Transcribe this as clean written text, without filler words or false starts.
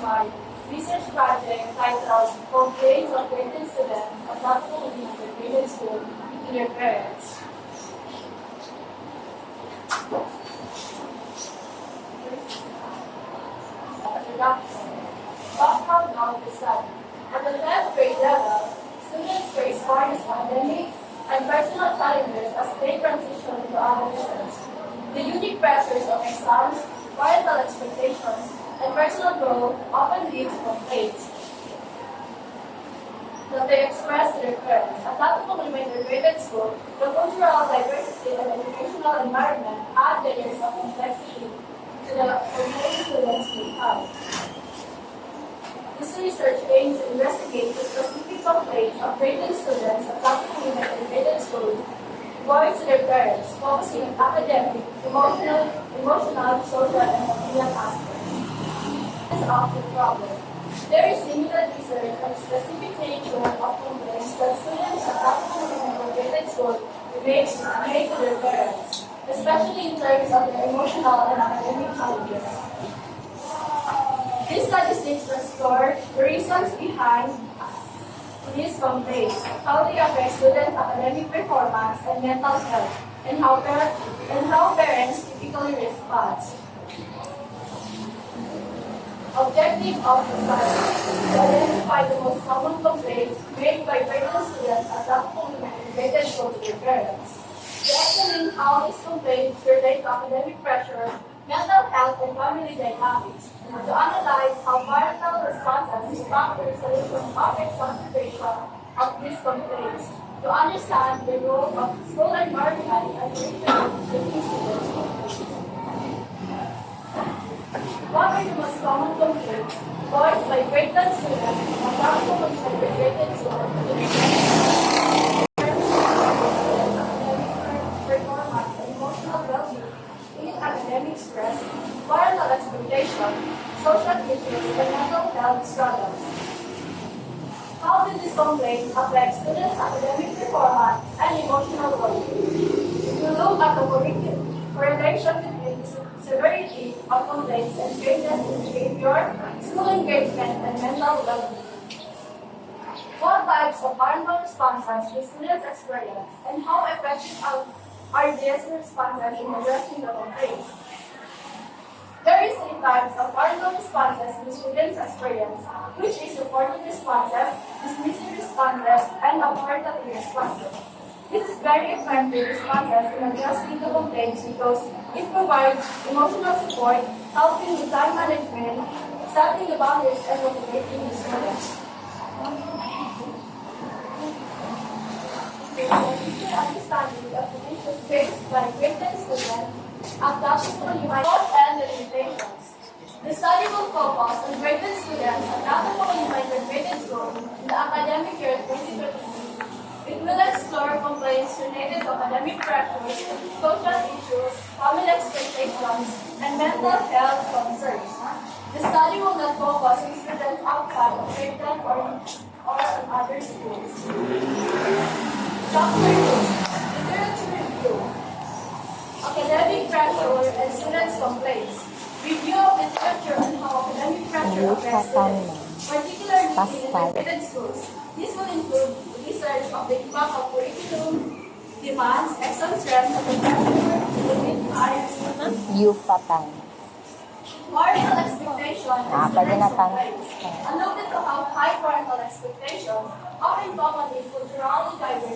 my research project titled Complaints of Graded Students of Not Fully Integrated School to Their Parents. Introduction. Background of the study. At the 10th grade level, students face various academic and personal challenges as they transition into adolescence. The unique pressures of exams, parental expectations, and personal growth often lead to complaints that they express to their parents. At Lato Elementary Graded School, the cultural diversity and educational environment add layers of complexity to the complaints students may have. This research aims to investigate the specific complaints of graded students at Lato Elementary Graded School voiced to their parents, focusing on academic, emotional, social, and material aspects. This is of the problem. There is limited research on the specific nature of complaints that students at Lato Elementary Graded School make to their parents, especially in terms of their emotional and academic challenges. This study seeks to explore the reasons behind these complaints, how they affect student academic performance and mental health, and how parents typically respond. Objective of the study: to identify the most common complaints made by graded students at Lato Elementary Graded School to their parents. To examine how these complaints relate to academic pressure, mental health, and family dynamics. To analyze how parental responses impact the resolution of concentration of these complaints. To understand the role of school environment and curriculum in these students' complaints. What are the most common complaints voiced by graded students and not graded students? Performance and emotional well-being, academic stress, parental expectation, social issues, and mental health struggles. How do these complaints affect students' academic performance and emotional well-being? If you look at the correlation between the severity of complaints and changes in behavior, school engagement, and mental well-being. What types of parental responses do students experience, and how effective are these responses in addressing the complaints? There is 3 types of parental responses the students experience, which is supportive responses, dismissive responses, and authoritative responses. This is very effective responses in addressing the complaints because it provides emotional support, helping with time management, setting the boundaries, and motivating the students. Understanding of the issues faced by graded students and practically both and the limitations. The study will focus on graded students at Lato Elementary Graded School in the academic year 2023. It will explore complaints related to academic pressures, social issues, family expectations, and mental health concerns. The study will not focus on students outside of graded or in other schools. Chapter 2. Literature Review. Academic pressure and students' complaints. Review of literature on how academic pressure affects students, particularly in integrated schools. This will include research of the impact of curriculum, demands, exam stress, and the pressure within higher students. Parental expectation and students' complaints. Alluded to how high parental expectations are in common in culturally diverse